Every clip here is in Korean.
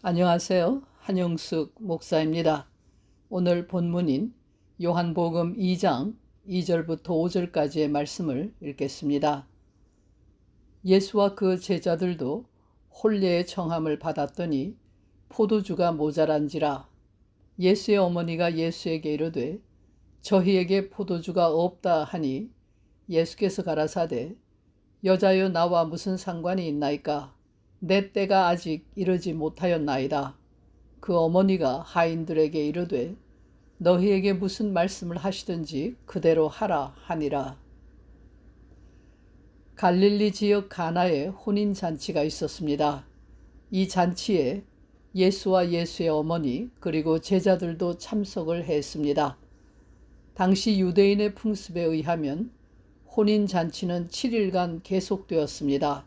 안녕하세요. 한영숙 목사입니다. 오늘 본문인 요한복음 2장 2절부터 5절까지의 말씀을 읽겠습니다. 예수와 그 제자들도 혼례의 청함을 받았더니 포도주가 모자란지라. 예수의 어머니가 예수에게 이르되 저희에게 포도주가 없다 하니 예수께서 가라사대 여자여 나와 무슨 상관이 있나이까? 내 때가 아직 이르지 못하였나이다. 그 어머니가 하인들에게 이르되 너희에게 무슨 말씀을 하시든지 그대로 하라 하니라. 갈릴리 지역 가나에 혼인잔치가 있었습니다. 이 잔치에 예수와 예수의 어머니 그리고 제자들도 참석을 했습니다. 당시 유대인의 풍습에 의하면 혼인잔치는 7일간 계속되었습니다.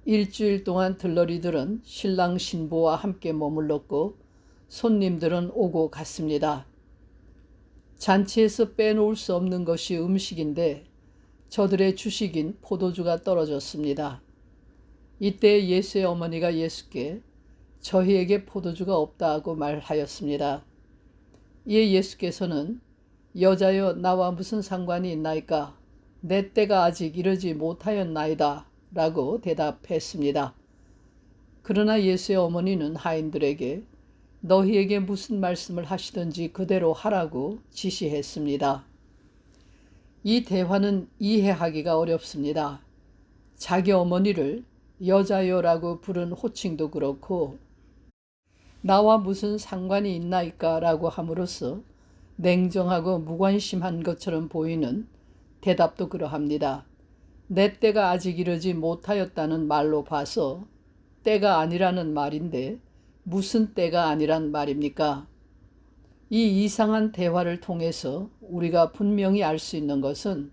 일주일 동안 들러리들은 신랑 신부와 함께 머물렀고 손님들은 오고 갔습니다. 잔치에서 빼놓을 수 없는 것이 음식인데 저들의 주식인 포도주가 떨어졌습니다. 이때 예수의 어머니가 예수께 저희에게 포도주가 없다고 말하였습니다. 이에 예수께서는 여자여 나와 무슨 상관이 있나이까? 내 때가 아직 이르지 못하였나이다 라고 대답했습니다. 그러나 예수의 어머니는 하인들에게 너희에게 무슨 말씀을 하시든지 그대로 하라고 지시했습니다. 이 대화는 이해하기가 어렵습니다. 자기 어머니를 여자여라고 부른 호칭도 그렇고 나와 무슨 상관이 있나이까 라고 함으로써 냉정하고 무관심한 것처럼 보이는 대답도 그러합니다. 내 때가 아직 이르지 못하였다는 말로 봐서 때가 아니라는 말인데 무슨 때가 아니란 말입니까? 이 이상한 대화를 통해서 우리가 분명히 알 수 있는 것은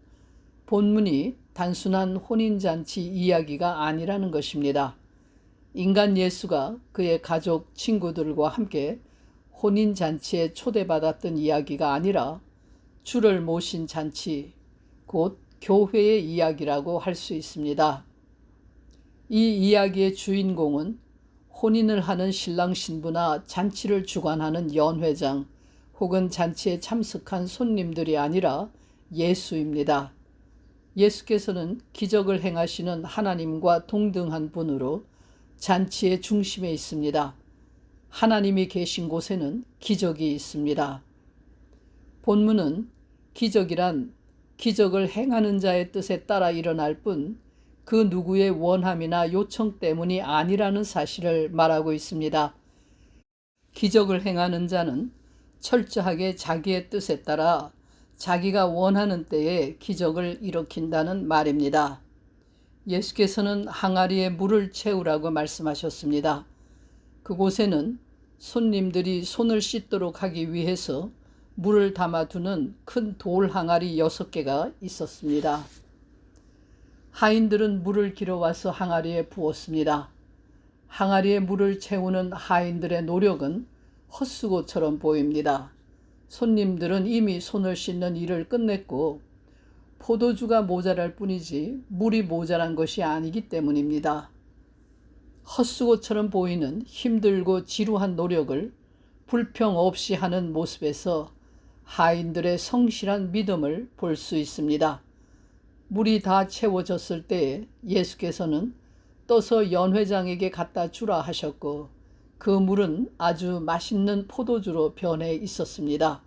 본문이 단순한 혼인잔치 이야기가 아니라는 것입니다. 인간 예수가 그의 가족, 친구들과 함께 혼인잔치에 초대받았던 이야기가 아니라 주를 모신 잔치, 곧 교회의 이야기라고 할 수 있습니다. 이 이야기의 주인공은 혼인을 하는 신랑 신부나 잔치를 주관하는 연회장 혹은 잔치에 참석한 손님들이 아니라 예수입니다. 예수께서는 기적을 행하시는 하나님과 동등한 분으로 잔치의 중심에 있습니다. 하나님이 계신 곳에는 기적이 있습니다. 본문은 기적이란 기적을 행하는 자의 뜻에 따라 일어날 뿐 그 누구의 원함이나 요청 때문이 아니라는 사실을 말하고 있습니다. 기적을 행하는 자는 철저하게 자기의 뜻에 따라 자기가 원하는 때에 기적을 일으킨다는 말입니다. 예수께서는 항아리에 물을 채우라고 말씀하셨습니다. 그곳에는 손님들이 손을 씻도록 하기 위해서 물을 담아두는 큰 돌 항아리 6개가 있었습니다. 하인들은 물을 길어와서 항아리에 부었습니다. 항아리에 물을 채우는 하인들의 노력은 헛수고처럼 보입니다. 손님들은 이미 손을 씻는 일을 끝냈고 포도주가 모자랄 뿐이지 물이 모자란 것이 아니기 때문입니다. 헛수고처럼 보이는 힘들고 지루한 노력을 불평 없이 하는 모습에서 하인들의 성실한 믿음을 볼 수 있습니다. 물이 다 채워졌을 때에 예수께서는 떠서 연회장에게 갖다 주라 하셨고 그 물은 아주 맛있는 포도주로 변해 있었습니다.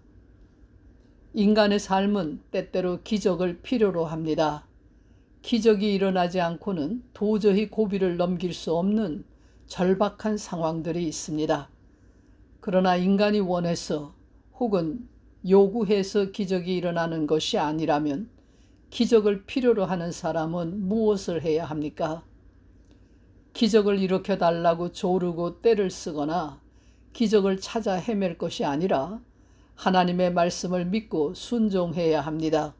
인간의 삶은 때때로 기적을 필요로 합니다. 기적이 일어나지 않고는 도저히 고비를 넘길 수 없는 절박한 상황들이 있습니다. 그러나 인간이 원해서 혹은 요구해서 기적이 일어나는 것이 아니라면 기적을 필요로 하는 사람은 무엇을 해야 합니까? 기적을 일으켜 달라고 조르고 떼를 쓰거나 기적을 찾아 헤맬 것이 아니라 하나님의 말씀을 믿고 순종해야 합니다.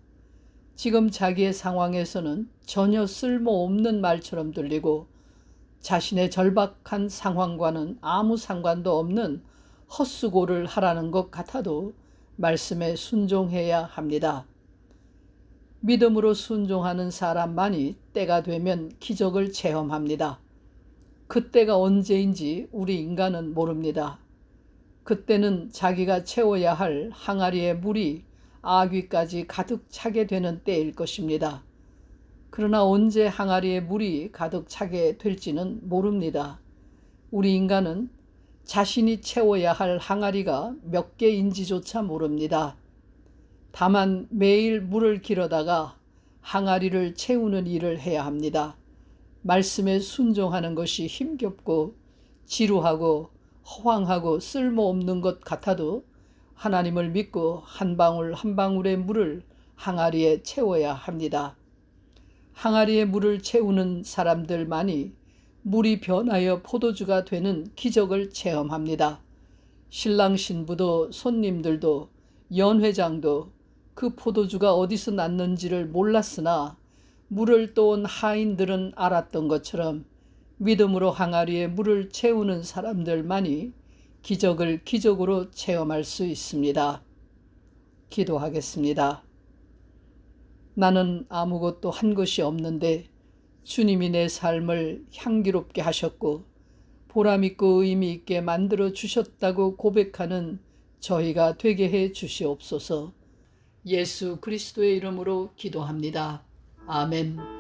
지금 자기의 상황에서는 전혀 쓸모없는 말처럼 들리고 자신의 절박한 상황과는 아무 상관도 없는 헛수고를 하라는 것 같아도 말씀에 순종해야 합니다. 믿음으로 순종하는 사람만이 때가 되면 기적을 체험합니다. 그때가 언제인지 우리 인간은 모릅니다. 그때는 자기가 채워야 할 항아리의 물이 아귀까지 가득 차게 되는 때일 것입니다. 그러나 언제 항아리에 물이 가득 차게 될지는 모릅니다. 우리 인간은 자신이 채워야 할 항아리가 몇 개인지조차 모릅니다. 다만 매일 물을 길어다가 항아리를 채우는 일을 해야 합니다. 말씀에 순종하는 것이 힘겹고 지루하고 허황하고 쓸모없는 것 같아도 하나님을 믿고 한 방울 한 방울의 물을 항아리에 채워야 합니다. 항아리에 물을 채우는 사람들만이 물이 변하여 포도주가 되는 기적을 체험합니다. 신랑 신부도 손님들도 연회장도 그 포도주가 어디서 났는지를 몰랐으나 물을 떠온 하인들은 알았던 것처럼 믿음으로 항아리에 물을 채우는 사람들만이 기적을 기적으로 체험할 수 있습니다. 기도하겠습니다. 나는 아무것도 한 것이 없는데 주님이 내 삶을 향기롭게 하셨고 보람있고 의미 있게 만들어 주셨다고 고백하는 저희가 되게 해 주시옵소서. 예수 그리스도의 이름으로 기도합니다. 아멘.